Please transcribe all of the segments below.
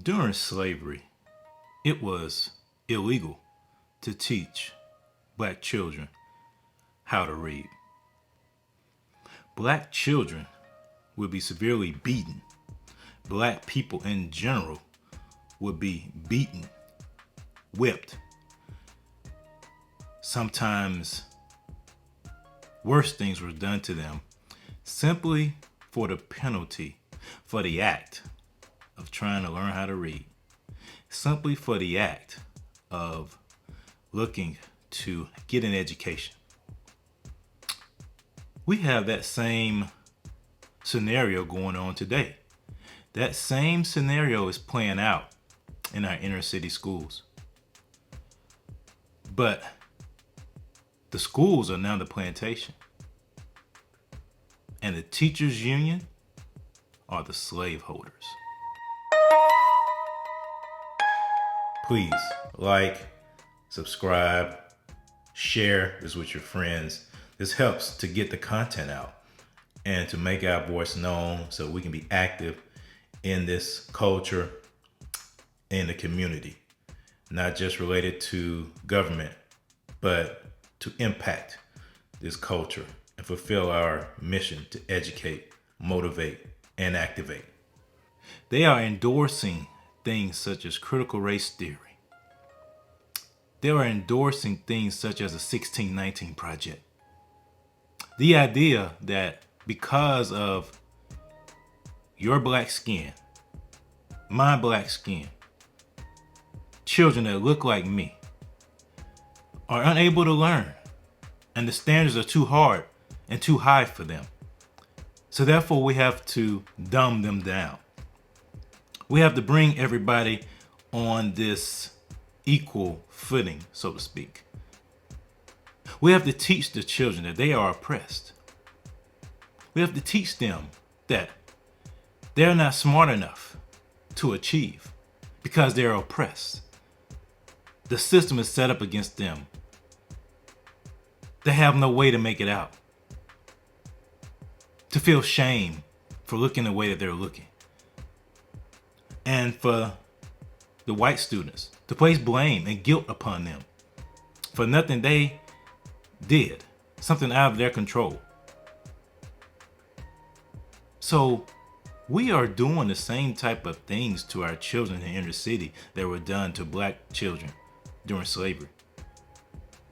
During slavery, it was illegal to teach black children how to read. Black children would be severely beaten. Black people in general would be beaten, whipped. Sometimes worse things were done to them simply for the penalty for the act of trying to learn how to read, simply for the act of looking to get an education. We have that same scenario going on today. That same scenario is playing out in our inner city schools. But the schools are now the plantation. And the teachers' union are the slaveholders. Please like, subscribe, share this with your friends. This helps to get the content out and to make our voice known so we can be active in this culture, in the community, not just related to government, but to impact this culture and fulfill our mission to educate, motivate, and activate. They are endorsing things such as critical race theory. They are endorsing things such as the 1619 Project. The idea that because of your black skin, my black skin, children that look like me are unable to learn, and the standards are too hard and too high for them. So therefore we have to dumb them down. We have to bring everybody on this equal footing, so to speak. We have to teach the children that they are oppressed. We have to teach them that they're not smart enough to achieve because they're oppressed. The system is set up against them. They have no way to make it out. To feel shame for looking the way that they're looking. And for the white students to place blame and guilt upon them for nothing they did, something out of their control. So we are doing the same type of things to our children in the inner city that were done to black children during slavery.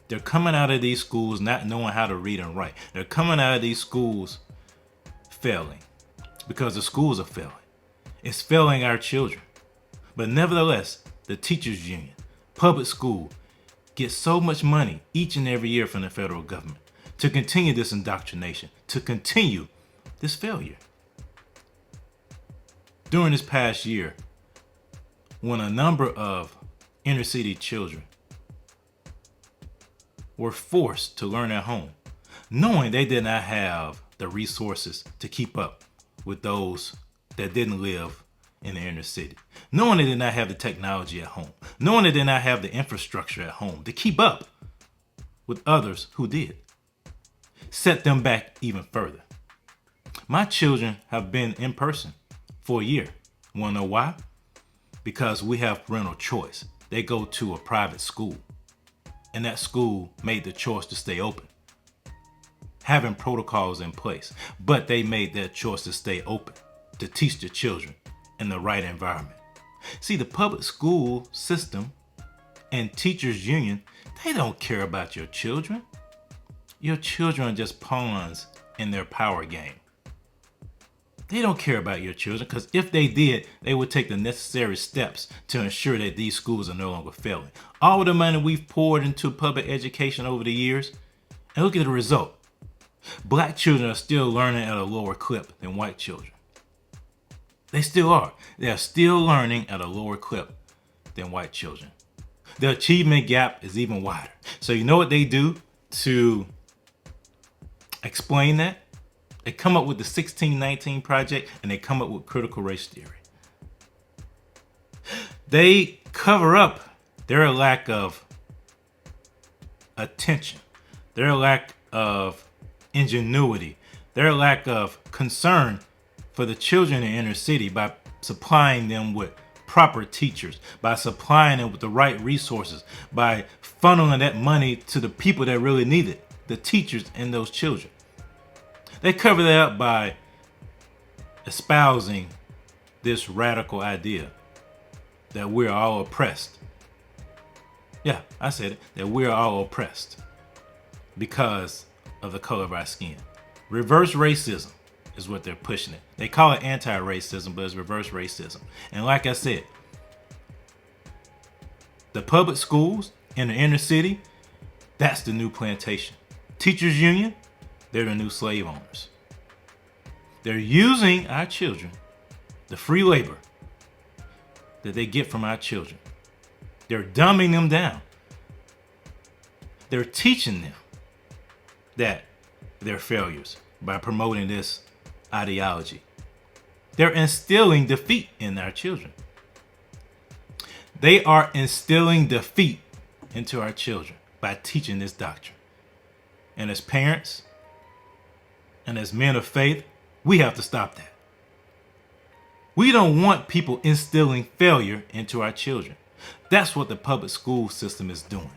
They're coming out of these schools not knowing how to read and write. They're coming out of these schools failing because the schools are failing. It's failing our children. But nevertheless, the teachers union, public school, gets so much money each and every year from the federal government to continue this indoctrination, to continue this failure. During this past year, when a number of inner city children were forced to learn at home, knowing they did not have the resources to keep up with those that didn't live in the inner city, knowing they did not have the technology at home, knowing they did not have the infrastructure at home to keep up with others who did, set them back even further. My children have been in person for a year. Want to know why? Because we have parental choice. They go to a private school, and that school made the choice to stay open, having protocols in place, but they made that choice to stay open, to teach the children in the right environment. See, the public school system and teachers union, they don't care about your children. Your children are just pawns in their power game. They don't care about your children because if they did, they would take the necessary steps to ensure that these schools are no longer failing. All of the money we've poured into public education over the years, and look at the result. Black children are still learning at a lower clip than white children. They still are. They are still learning at a lower clip than white children. The achievement gap is even wider. So you know what they do to explain that? They come up with the 1619 Project and they come up with critical race theory. They cover up their lack of attention, their lack of ingenuity, their lack of concern for the children in the inner city by supplying them with proper teachers, by supplying them with the right resources, by funneling that money to the people that really need it, the teachers and those children. They cover that up by espousing this radical idea that we're all oppressed. Yeah, I said it, that we're all oppressed because of the color of our skin. Reverse racism is what they're pushing it. They call it anti-racism, but it's reverse racism. And like I said, the public schools in the inner city, that's the new plantation. Teachers union, they're the new slave owners. They're using our children, the free labor that they get from our children. They're dumbing them down. They're teaching them that they're failures by promoting this ideology. They're instilling defeat in our children. They are instilling defeat into our children by teaching this doctrine. And as parents and as men of faith, we have to stop that. We don't want people instilling failure into our children. That's what the public school system is doing.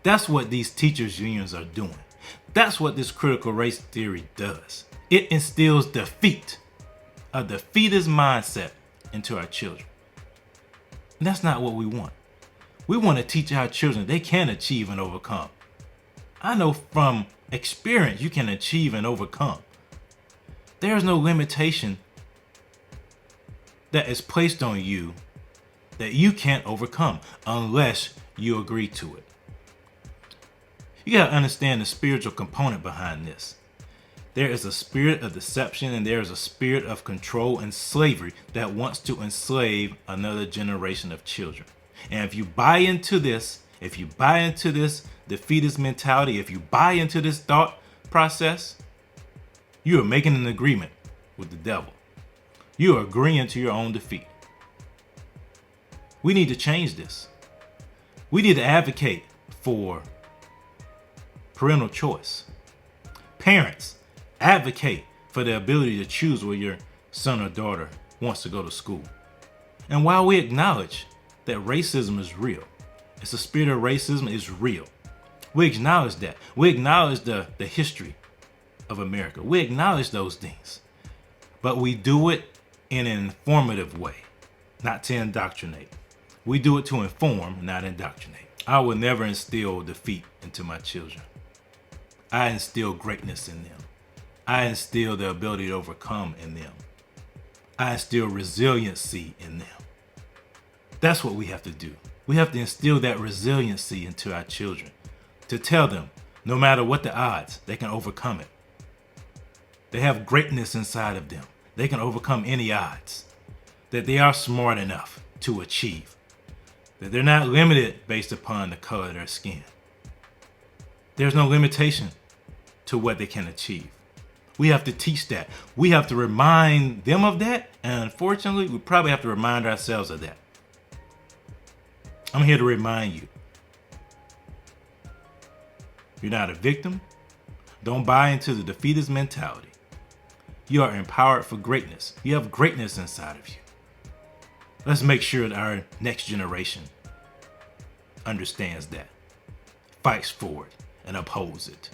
That's what these teachers' unions are doing. That's what this critical race theory does. It instills defeat, a defeatist mindset into our children. And that's not what we want. We want to teach our children they can achieve and overcome. I know from experience you can achieve and overcome. There's no limitation that is placed on you that you can't overcome unless you agree to it. You got to understand the spiritual component behind this. There is a spirit of deception and there is a spirit of control and slavery that wants to enslave another generation of children. And if you buy into this, defeatist mentality, if you buy into this thought process, you are making an agreement with the devil. You are agreeing to your own defeat. We need to change this. We need to advocate for parental choice. Parents, advocate for the ability to choose where your son or daughter wants to go to school. And while we acknowledge that racism is real, it's a spirit of racism is real. We acknowledge that. We acknowledge the history of America. We acknowledge those things. But we do it in an informative way, not to indoctrinate. We do it to inform, not indoctrinate. I will never instill defeat into my children. I instill greatness in them. I instill the ability to overcome in them. I instill resiliency in them. That's what we have to do. We have to instill that resiliency into our children, to tell them, no matter what the odds, they can overcome it. They have greatness inside of them. They can overcome any odds. That they are smart enough to achieve. That they're not limited based upon the color of their skin. There's no limitation to what they can achieve. We have to teach that. We have to remind them of that. And unfortunately, we probably have to remind ourselves of that. I'm here to remind you. You're not a victim. Don't buy into the defeatist mentality. You are empowered for greatness. You have greatness inside of you. Let's make sure that our next generation understands that, fights for it, and upholds it.